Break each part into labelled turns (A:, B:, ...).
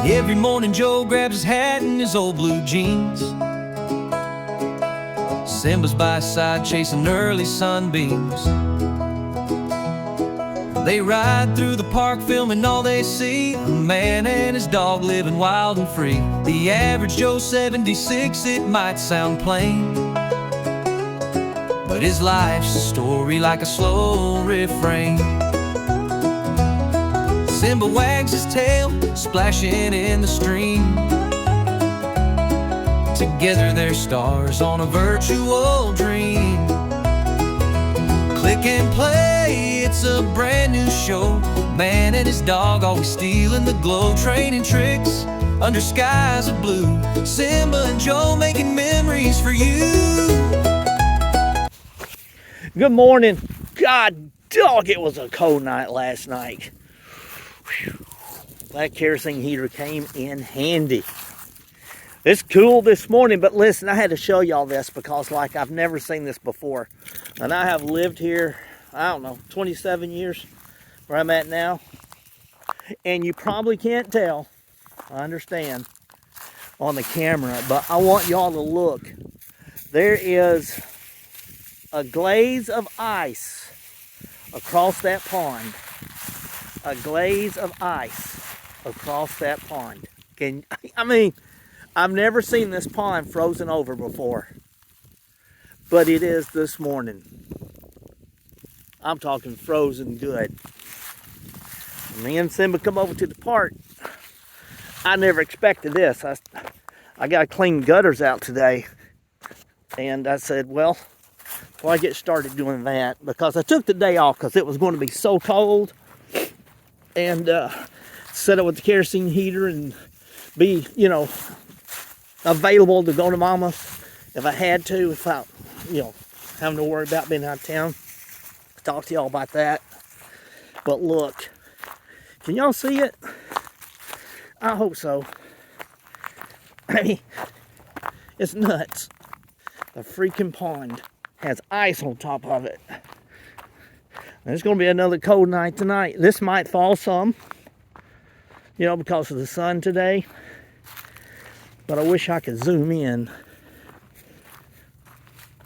A: Every morning Joe grabs his hat and his old blue jeans. Simba's by his side chasing early sunbeams. They ride through the park filming all they see, a man and his dog living wild and free. The average Joe's 76, it might sound plain, but his life's a story like a slow refrain. Simba wags his tail, splashing in the stream. Together they're stars on a virtual dream. Click and play, it's a brand new show. Man and his dog always stealing the glow. Training tricks under skies of blue. Simba and Joe making memories for you.
B: Good morning. God dog, it was a cold night last night. Whew. That kerosene heater came in handy. It's cool this morning, but listen, I had to show y'all this because like I've never seen this before. And I have lived here, I don't know, 27 years where I'm at now. And you probably can't tell, I understand, on the camera, but I want y'all to look. There is a glaze of ice across that pond. A glaze of ice across that pond. I've never seen this pond frozen over before, but it is this morning. I'm talking frozen good. Me and Simba come over to the park. I never expected this. I got to clean gutters out today, and I said, well, before I get started doing that, because I took the day off because it was going to be so cold, and set up with the kerosene heater and be, available to go to Mama if I had to, without, having to worry about being out of town. I'll talk to y'all about that. But look, can y'all see it? I hope so. I mean, it's nuts. The freaking pond has ice on top of it. And it's going to be another cold night tonight. This might fall some, because of the sun today. But I wish I could zoom in.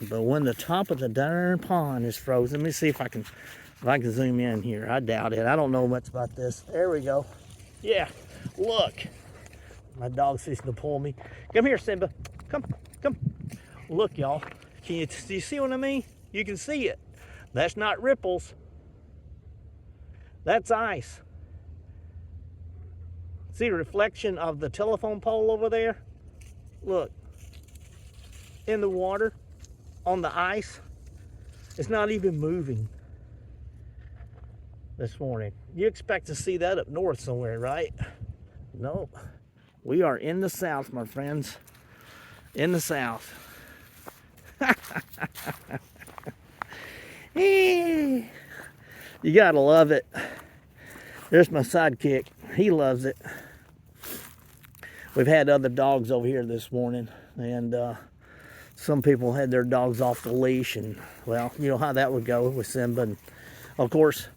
B: But when the top of the darn pond is frozen, let me see if I can zoom in here. I doubt it. I don't know much about this. There we go. Yeah, look. My dog's fixing to pull me. Come here, Simba. Come. Look, y'all. Do you see what I mean? You can see it. That's not ripples. That's ice. See the reflection of the telephone pole over there? Look, in the water, on the ice, it's not even moving this morning. You expect to see that up north somewhere, right? No, we are in the south, my friends, in the south. You gotta love it. There's my sidekick, he loves it. We've had other dogs over here this morning, and some people had their dogs off the leash, and well, you know how that would go with Simba. And of course,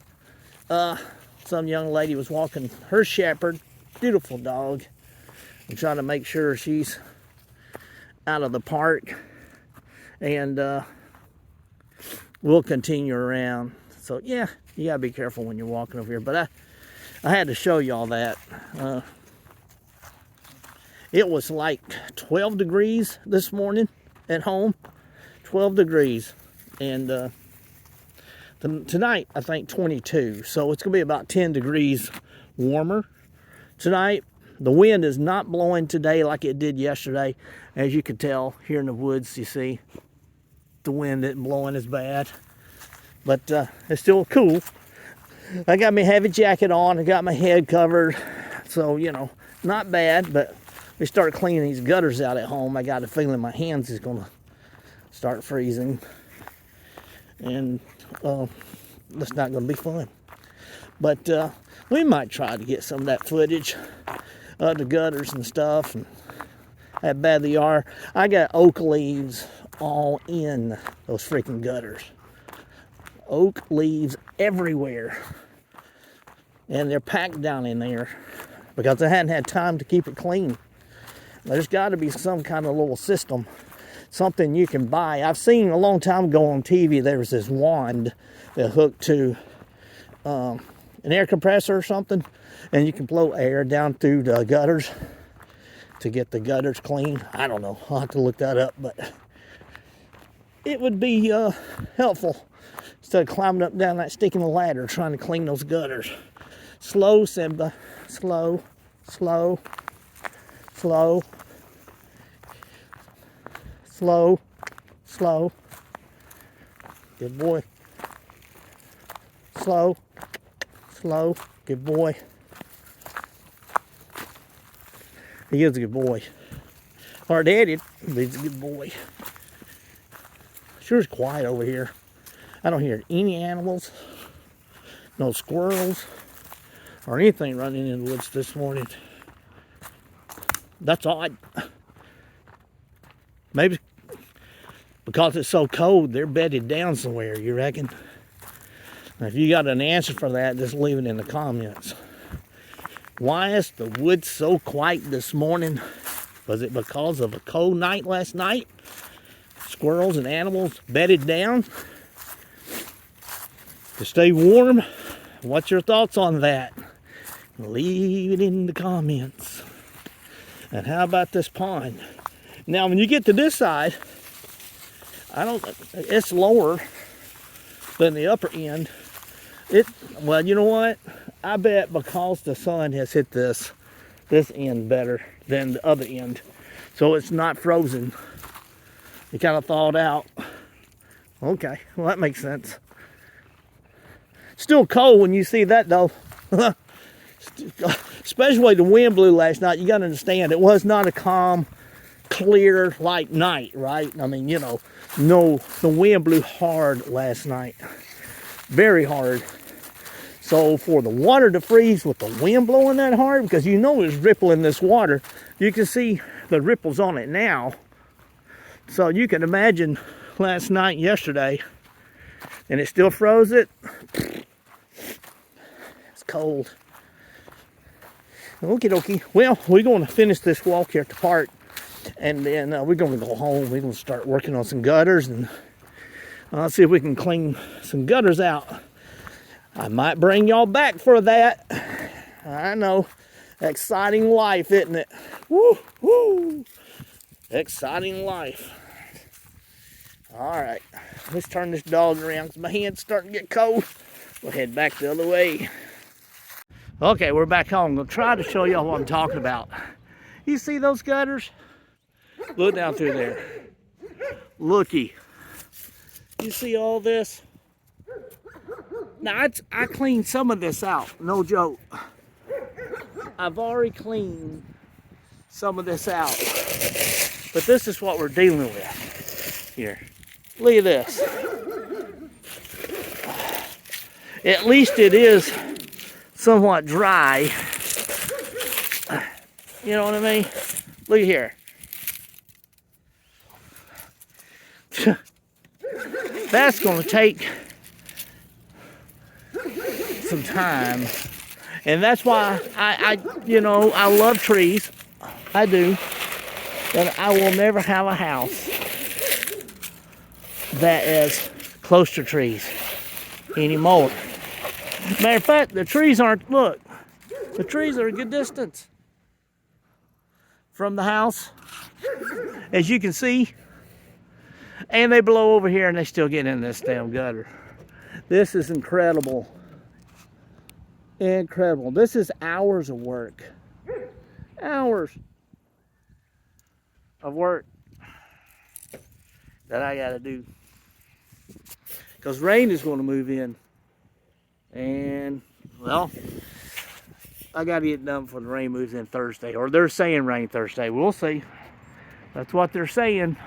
B: some young lady was walking her shepherd, beautiful dog, and trying to make sure she's out of the park, and we'll continue around. So yeah, you gotta be careful when you're walking over here, but I had to show y'all that. It was like 12 degrees this morning at home, 12 degrees, and tonight I think 22, so it's gonna be about 10 degrees warmer tonight. The wind is not blowing today like it did yesterday. As you can tell here in the woods, you see the wind isn't blowing as bad, but it's still cool. I got my heavy jacket on, I got my head covered, so not bad. But we start cleaning these gutters out at home, I got a feeling my hands is gonna start freezing, and that's not gonna be fun. But we might try to get some of that footage of the gutters and stuff, and how bad they are. I got oak leaves all in those freaking gutters. Oak leaves everywhere, and they're packed down in there. because I hadn't had time to keep it clean. There's got to be some kind of little system, something you can buy. I've seen a long time ago on TV, there was this wand that hooked to an air compressor or something, and you can blow air down through the gutters to get the gutters clean. I don't know. I'll have to look that up, but it would be helpful instead of climbing up down that sticking ladder trying to clean those gutters. Slow, Simba. Slow, slow, slow, slow, slow. Good boy. Slow, slow. Good boy. He is a good boy. Hard-headed, but he's a good boy. Sure is quiet over here. I don't hear any animals, no squirrels, or anything running in the woods this morning. That's odd. Maybe because it's so cold, they're bedded down somewhere, you reckon? If you got an answer for that, just leave it in the comments. Why is the woods so quiet this morning? Was it because of a cold night last night? Squirrels and animals bedded down to stay warm? What's your thoughts on that? Leave it in the comments. And how about this pond? Now, when you get to this side, it's lower than the upper end. Well, you know what? I bet because the sun has hit this end better than the other end. So it's not frozen. It kind of thawed out. Okay, well that makes sense. Still cold when you see that though. Especially the wind blew last night. You got to understand, it was not a calm, clear, light night, right? I mean, you know, no, the wind blew hard last night. Very hard. So for the water to freeze with the wind blowing that hard, because you know there's ripple in this water, you can see the ripples on it now. So you can imagine last night, yesterday, and it still froze it. It's cold. Okie dokie. Well, we're going to finish this walk here at the park, and then we're going to go home. We're going to start working on some gutters, and see if we can clean some gutters out. I might bring y'all back for that. I know. Exciting life, isn't it? Woo, woo. Exciting life. All right. Let's turn this dog around because my hand's starting to get cold. We'll head back the other way. Okay, we're back home. I'm going to try to show y'all what I'm talking about. You see those gutters? Look down through there. Looky. You see all this? Now, I cleaned some of this out. No joke. I've already cleaned some of this out. But this is what we're dealing with here. Look at this. At least it is somewhat dry. You know what I mean? Look here. That's going to take some time. And that's why I love trees. I do. But I will never have a house that is close to trees anymore. Matter of fact, the trees aren't, look, the trees are a good distance from the house, as you can see. And they blow over here and they still get in this damn gutter. This is incredible. Incredible. This is hours of work. Hours of work that I gotta do. Because rain is going to move in. And, well, I gotta get it done before the rain moves in Thursday. Or they're saying rain Thursday. We'll see. That's what they're saying.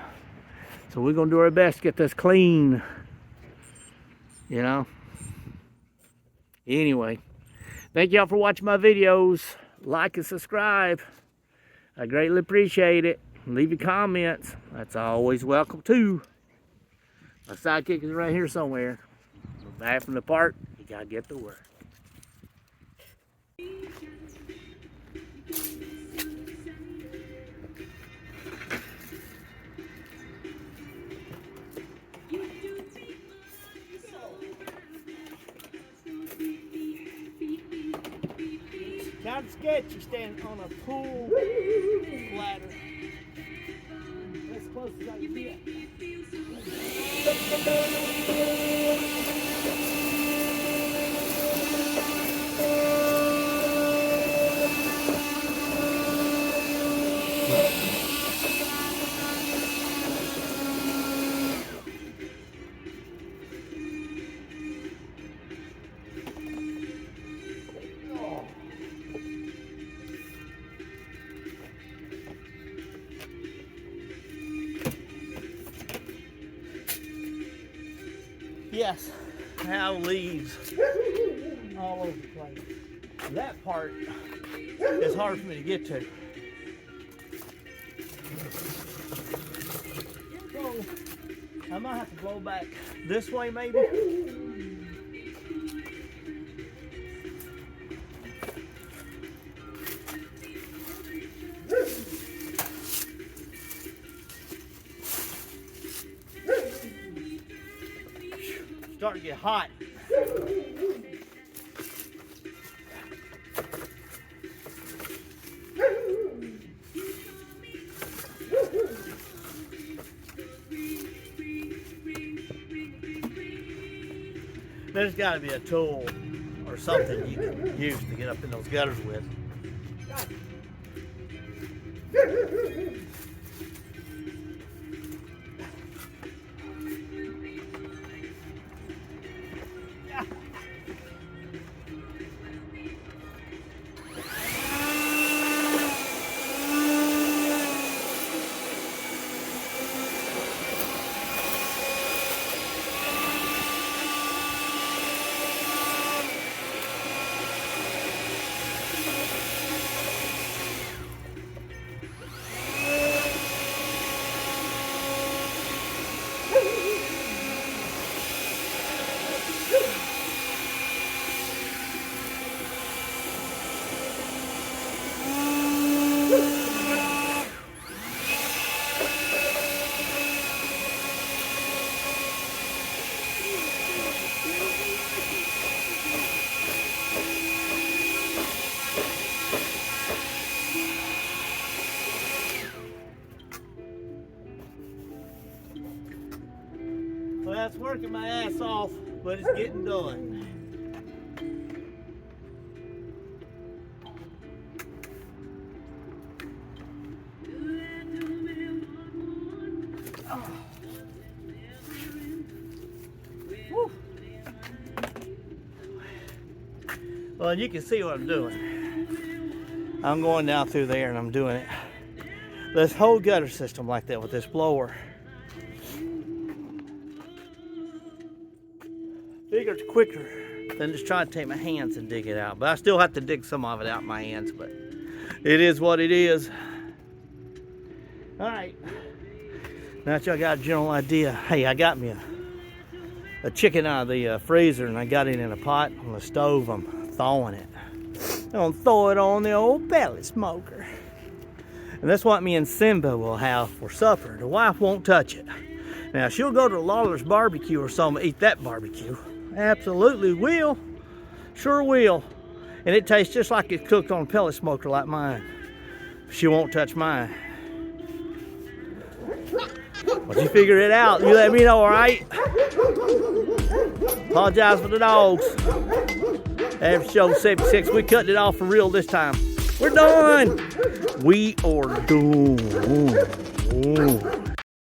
B: So we're going to do our best to get this clean. You know? Anyway. Thank y'all for watching my videos. Like and subscribe. I greatly appreciate it. Leave your comments. That's always welcome too. My sidekick is right here somewhere. We're back from the park. You gotta get to work. Kind of sketchy standing on a pool ladder. That's as close as I can get. Yes, now leaves all over the place. That part is hard for me to get to. So I might have to blow back this way maybe. Starting to get hot. There's got to be a tool or something you can use to get up in those gutters with. Well, that's working my ass off, but it's getting done. Oh. Woo. Well, you can see what I'm doing. I'm going down through there and I'm doing it. This whole gutter system like that with this blower. Figure it's quicker than just trying to take my hands and dig it out. But I still have to dig some of it out in my hands, but it is what it is. All right, now that y'all got a general idea, hey, I got me a chicken out of the freezer and I got it in a pot on the stove. I'm thawing it. I'm gonna throw it on the old pellet smoker. And that's what me and Simba will have for supper. The wife won't touch it. Now, she'll go to Lawler's barbecue or something, eat that barbecue. Absolutely will. Sure will. And it tastes just like it's cooked on a pellet smoker like mine. She won't touch mine. But you figure it out. You let me know, all right? Apologize for the dogs. After show 76, we cut it off for real this time. We're done. We are done. Ooh.